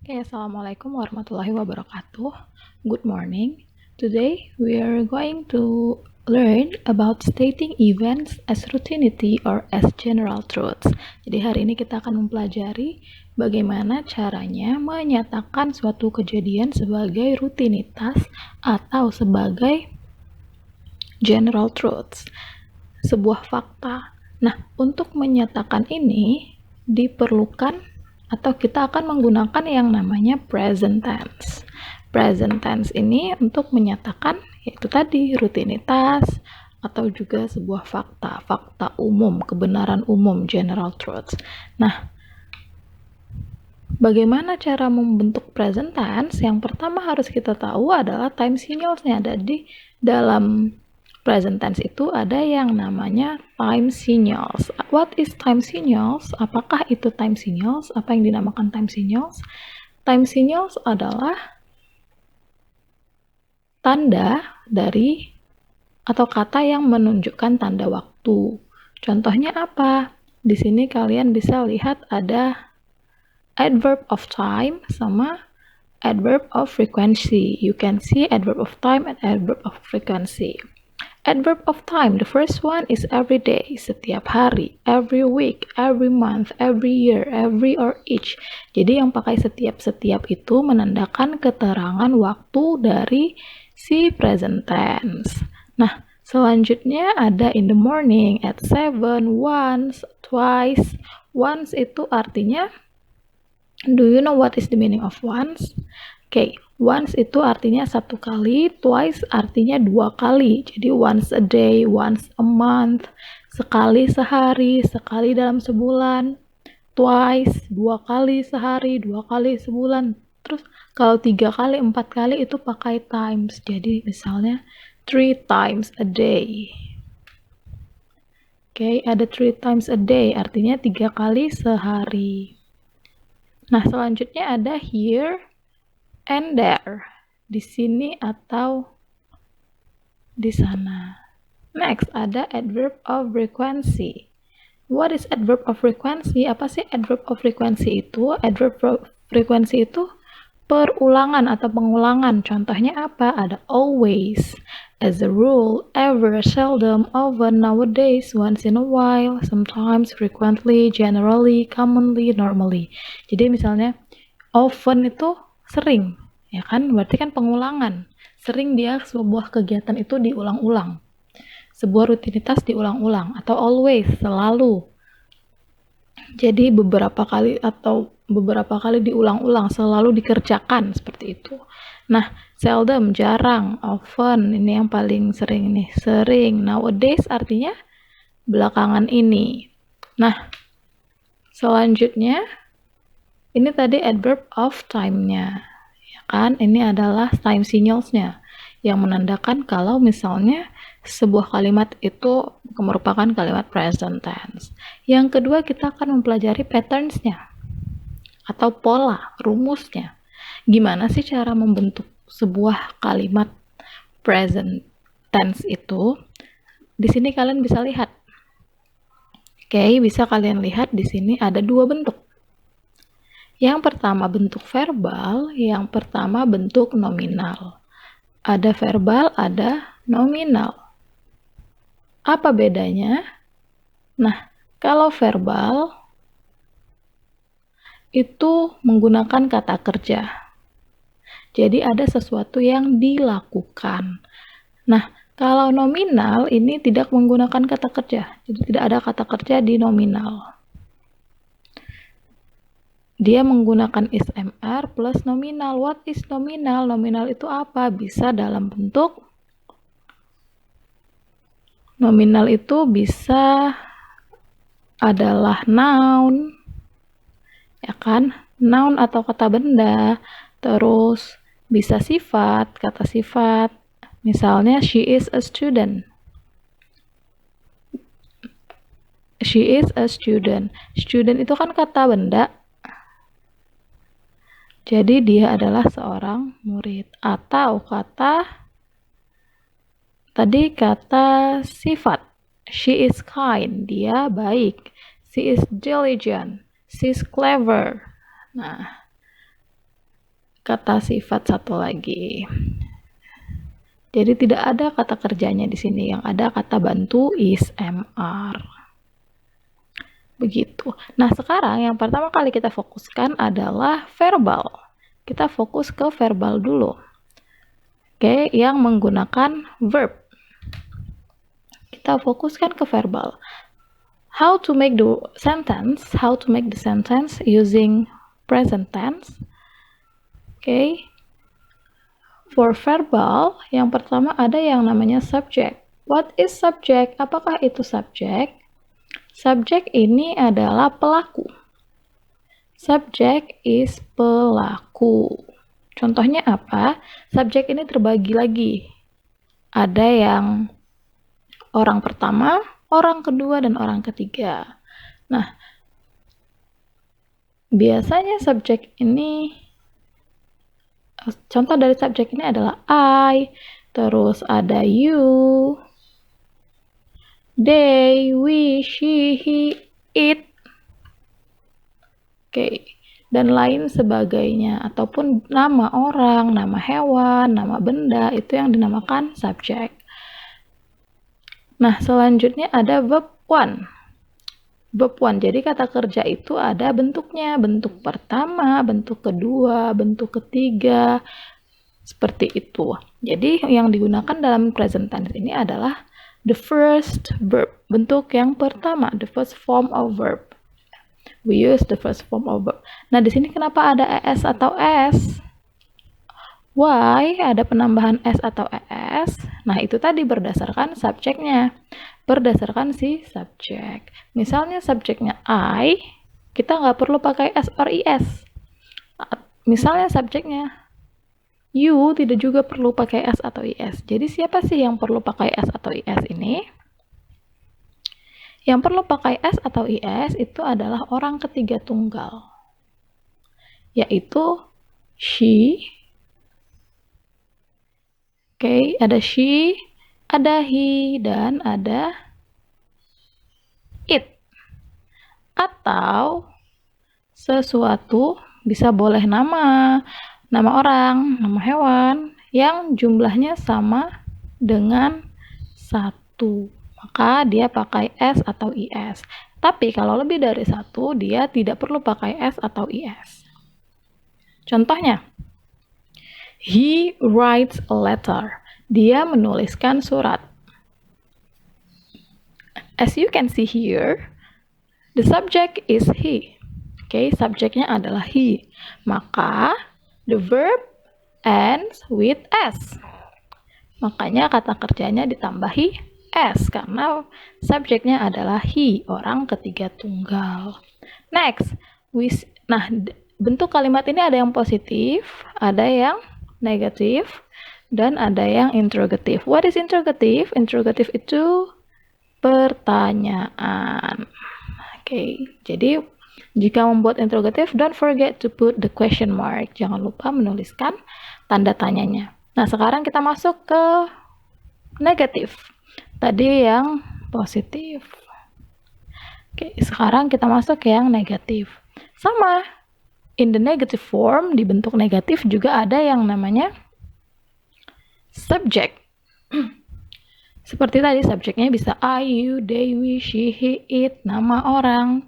Okay, Assalamualaikum warahmatullahi wabarakatuh. Good morning. Today we are going to learn about stating events as routinity or as general truths. Jadi hari ini kita akan mempelajari bagaimana caranya menyatakan suatu kejadian sebagai rutinitas atau sebagai general truths, sebuah fakta. Nah, untuk menyatakan ini diperlukan atau kita akan menggunakan yang namanya present tense. Present tense ini untuk menyatakan yaitu tadi rutinitas atau juga sebuah fakta umum, kebenaran umum, general truths. Nah, bagaimana cara membentuk present tense? Yang pertama harus kita tahu adalah time signals-nya. Jadi dalam present tense itu ada yang namanya time signals. What is time signals? Apakah itu time signals? Apa yang dinamakan time signals? Time signals adalah tanda dari atau kata yang menunjukkan tanda waktu. Contohnya apa? Di sini kalian bisa lihat ada adverb of time sama adverb of frequency. You can see adverb of time and adverb of frequency. Adverb of time, the first one is every day, setiap hari, every week, every month, every year, every or each. Jadi yang pakai setiap-setiap itu menandakan keterangan waktu dari si present tense. Nah, selanjutnya ada in the morning, at 7, once, twice. Once itu artinya, do you know what is the meaning of once? Okay, once itu artinya satu kali, twice artinya dua kali. Jadi once a day, once a month, sekali sehari, sekali dalam sebulan. Twice, dua kali sehari, dua kali sebulan. Terus kalau 3 kali, 4 kali itu pakai times. Jadi misalnya 3 times a day. Okay, ada 3 times a day, artinya 3 kali sehari. Nah, selanjutnya ada here and there, di sini atau di sana. Next, ada adverb of frequency. What is adverb of frequency? Apa sih adverb of frequency itu? Adverb of frequency itu perulangan atau pengulangan. Contohnya apa? Ada always, as a rule, ever, seldom, often, nowadays, once in a while, sometimes, frequently, generally, commonly, normally. Jadi misalnya often itu sering, ya kan? Berarti kan pengulangan. Sering dia sebuah kegiatan itu diulang-ulang. Sebuah rutinitas diulang-ulang. Atau always, selalu. Jadi beberapa kali diulang-ulang, selalu dikerjakan, seperti itu. Nah, seldom, jarang, often, ini yang paling sering nih, sering. Nowadays artinya belakangan ini. Nah, selanjutnya, ini tadi adverb of time-nya, ya kan? Ini adalah time signals-nya yang menandakan kalau misalnya sebuah kalimat itu merupakan kalimat present tense. Yang kedua, kita akan mempelajari patterns-nya atau pola, rumusnya. Gimana sih cara membentuk sebuah kalimat present tense itu? Di sini kalian bisa lihat. Oke, bisa kalian lihat di sini ada dua bentuk. Yang pertama bentuk verbal, yang pertama bentuk nominal. Ada verbal, ada nominal. Apa bedanya? Nah, kalau verbal itu menggunakan kata kerja. Jadi ada sesuatu yang dilakukan. Nah, kalau nominal ini tidak menggunakan kata kerja. Jadi tidak ada kata kerja di nominal. Dia menggunakan is/am plus nominal. What is nominal? Nominal itu apa? Bisa dalam bentuk nominal itu bisa adalah noun, ya kan? Noun atau kata benda. Terus bisa sifat, kata sifat. Misalnya she is a student. She is a student. Student itu kan kata benda. Jadi dia adalah seorang murid. Atau kata sifat. She is kind. Dia baik. She is diligent. She is clever. Nah, kata sifat satu lagi. Jadi tidak ada kata kerjanya di sini, yang ada kata bantu is, am, are. Begitu. Nah, sekarang yang pertama kali kita fokuskan adalah verbal. Kita fokus ke verbal dulu. Oke, yang menggunakan verb. Kita fokuskan ke verbal. How to make the sentence using present tense. Oke. For verbal, yang pertama ada yang namanya subject. What is subject? Apakah itu subject? Subject ini adalah pelaku. Subject is pelaku. Contohnya apa? Subject ini terbagi lagi. Ada yang orang pertama, orang kedua, dan orang ketiga. Nah, biasanya subject ini, contoh dari subject ini adalah I, terus ada you, they, we, she, he, it, dan lain sebagainya, ataupun nama orang, nama hewan, nama benda, itu yang dinamakan subject. Nah, selanjutnya ada verb one. Verb one, jadi kata kerja itu ada bentuknya, bentuk pertama, bentuk kedua, bentuk ketiga, seperti itu. Jadi yang digunakan dalam present tense ini adalah the first verb, bentuk yang pertama, the first form of verb. We use the first form of verb. Nah, di sini kenapa ada es atau s? Why ada penambahan s atau es? Nah, itu tadi berdasarkan subjeknya. Berdasarkan si subjek. Misalnya subjeknya I, kita nggak perlu pakai s or is. Misalnya subjeknya you, tidak juga perlu pakai s atau is. Jadi siapa sih yang perlu pakai s atau is ini? Yang perlu pakai S atau IS itu adalah orang ketiga tunggal, yaitu she. Oke, ada she, ada he, dan ada it. Atau sesuatu, bisa boleh nama orang, nama hewan, yang jumlahnya sama dengan 1. Maka dia pakai S atau IS. Tapi kalau lebih dari 1, dia tidak perlu pakai S atau IS. Contohnya, he writes a letter. Dia menuliskan surat. As you can see here, the subject is he. Oke, subjeknya adalah he. Maka, the verb ends with S. Makanya kata kerjanya ditambahi S, karena subjeknya adalah he, orang ketiga tunggal. Next, nah, bentuk kalimat ini ada yang positif, ada yang negatif, dan ada yang interrogative. What is interrogative? Interrogative itu pertanyaan. Oke, jadi jika membuat interrogative, don't forget to put the question mark. Jangan lupa menuliskan tanda tanyanya. Nah, sekarang kita masuk ke negatif. Tadi yang positif. Oke, sekarang kita masuk ke yang negatif. Sama, in the negative form, di bentuk negatif juga ada yang namanya subject. Seperti tadi, subjeknya bisa I, you, they, we, she, he, it, nama orang,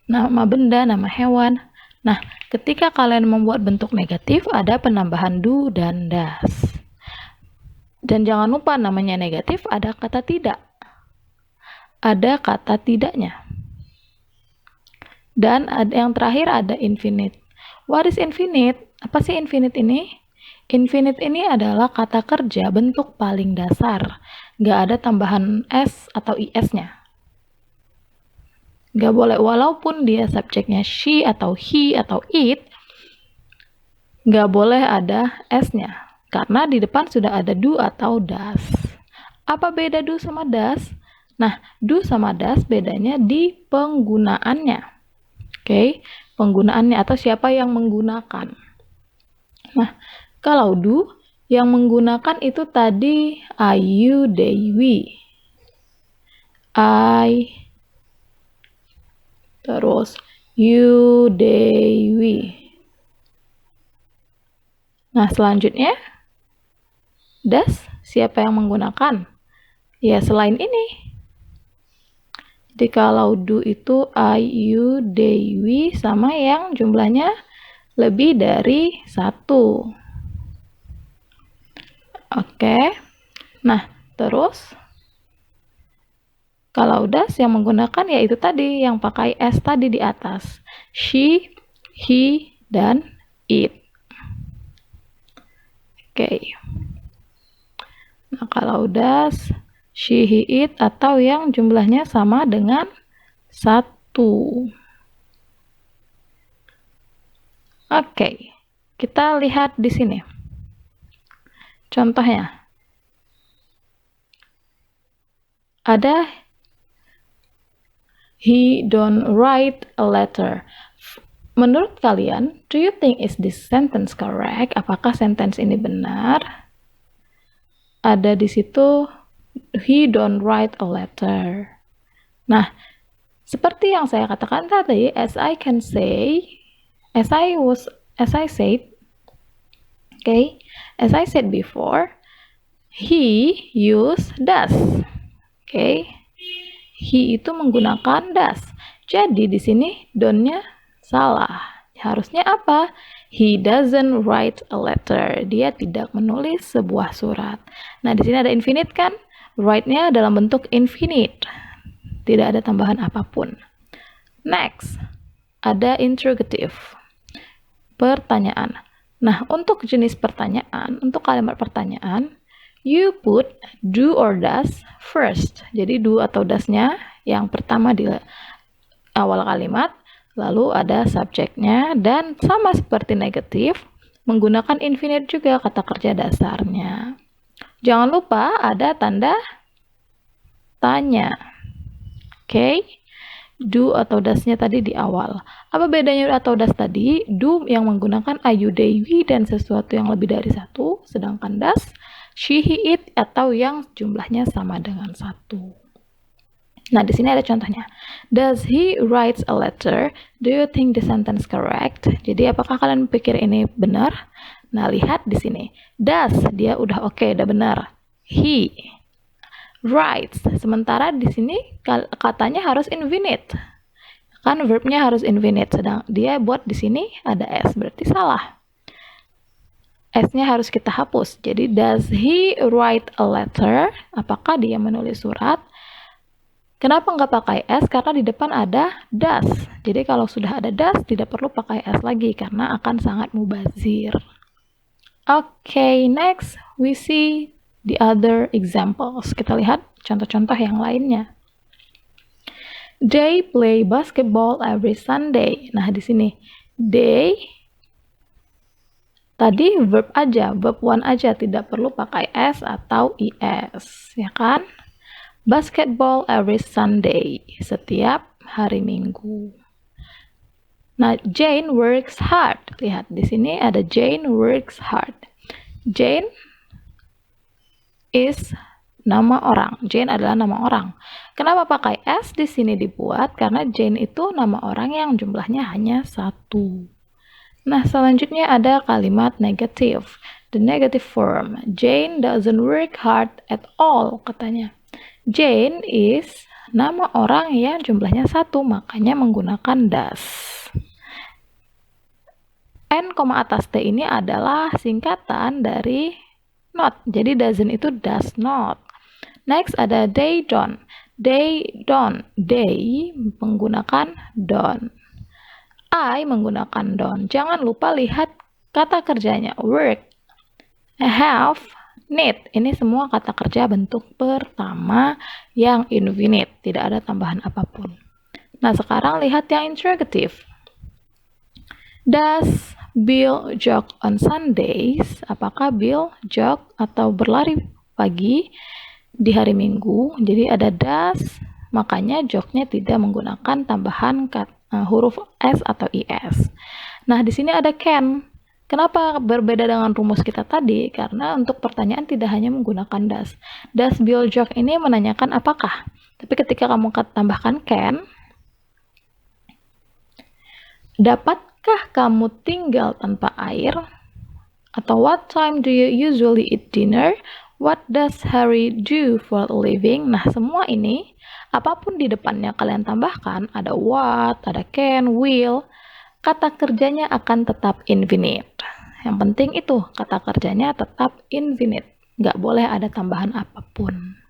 nama benda, nama hewan. Nah, ketika kalian membuat bentuk negatif, ada penambahan do dan das. Dan jangan lupa namanya negatif, ada kata tidak. Ada kata tidaknya. Dan ada yang terakhir ada infinite. What is infinite? Apa sih infinite ini? Infinite ini adalah kata kerja bentuk paling dasar. Nggak ada tambahan S atau IS-nya. Nggak boleh, walaupun dia subjeknya she atau he atau it, nggak boleh ada S-nya. Karena di depan sudah ada do atau does. Apa beda do sama does? Nah, do sama does bedanya di penggunaannya. Oke, penggunaannya atau siapa yang menggunakan. Nah, kalau do, yang menggunakan itu tadi I, you, they, we. I, terus you, they, we. Nah, selanjutnya, does, siapa yang menggunakan? Ya, selain ini. Jadi kalau do itu I, you, they, we, sama yang jumlahnya lebih dari 1. Oke. Nah, terus kalau does yang menggunakan yaitu tadi yang pakai S tadi di atas. She, he, dan it. Oke. Nah, kalau does, she, he, it, atau yang jumlahnya sama dengan 1. Oke. Kita lihat di sini. Contohnya. Ada he don't write a letter. Menurut kalian, do you think is this sentence correct? Apakah sentence ini benar? Ada di situ he don't write a letter. Nah, seperti yang saya katakan tadi, as I said before, he use does. He itu menggunakan does. Jadi di sini don't-nya salah. Harusnya apa? He doesn't write a letter. Dia tidak menulis sebuah surat. Nah, di sini ada infinite kan? Write-nya dalam bentuk infinite. Tidak ada tambahan apapun. Next, ada interrogative. Pertanyaan. Nah, untuk jenis pertanyaan, untuk kalimat pertanyaan, you put do or does first. Jadi do atau does-nya yang pertama di awal kalimat, lalu ada subjeknya, dan sama seperti negatif, menggunakan infinite juga kata kerja dasarnya. Jangan lupa ada tanda tanya. Do atau does-nya tadi di awal. Apa bedanya atau does tadi? Do yang menggunakan I, you, they, we, dan sesuatu yang lebih dari 1, sedangkan does she, he, it, atau yang jumlahnya sama dengan 1. Nah, di sini ada contohnya. Does he write a letter? Do you think the sentence correct? Jadi, apakah kalian pikir ini benar? Nah, lihat di sini. Does, dia udah oke, udah benar. He writes. Sementara di sini katanya harus infinite. Kan verbnya harus infinite, sedang dia buat di sini ada S, berarti salah. S-nya harus kita hapus. Jadi, does he write a letter? Apakah dia menulis surat? Kenapa nggak pakai S? Karena di depan ada does. Jadi, kalau sudah ada does, tidak perlu pakai S lagi, karena akan sangat mubazir. Okay, next we see the other examples. Kita lihat contoh-contoh yang lainnya. They play basketball every Sunday. Nah, di sini they tadi verb aja, verb one aja, tidak perlu pakai S atau IS, ya kan? Basketball every Sunday, setiap hari Minggu. Nah, Jane works hard. Lihat di sini ada Jane works hard. Jane is nama orang. Jane adalah nama orang. Kenapa pakai S di sini dibuat? Karena Jane itu nama orang yang jumlahnya hanya 1. Nah, selanjutnya ada kalimat negative. The negative form. Jane doesn't work hard at all, katanya. Jane is nama orang yang jumlahnya 1, makanya menggunakan does. N, atas T ini adalah singkatan dari not. Jadi doesn't itu does not. Next ada they don't. They don't. They menggunakan don't. I menggunakan don't. Jangan lupa lihat kata kerjanya. Work, have, need. Ini semua kata kerja bentuk pertama yang infinite. Tidak ada tambahan apapun. Nah, sekarang lihat yang interrogative. Does Bill jog on Sundays? Apakah Bill jog atau berlari pagi di hari Minggu? Jadi ada does, makanya jognya tidak menggunakan tambahan huruf S atau IS. Nah, di sini ada can. Kenapa berbeda dengan rumus kita tadi? Karena untuk pertanyaan tidak hanya menggunakan does. Does Bill jog ini menanyakan apakah. Tapi ketika kamu tambahkan can, dapatkah kamu tinggal tanpa air? Atau what time do you usually eat dinner? What does Harry do for a living? Nah, semua ini, apapun di depannya kalian tambahkan, ada what, ada can, will, kata kerjanya akan tetap infinite. Yang penting itu, kata kerjanya tetap infinite. Nggak boleh ada tambahan apapun.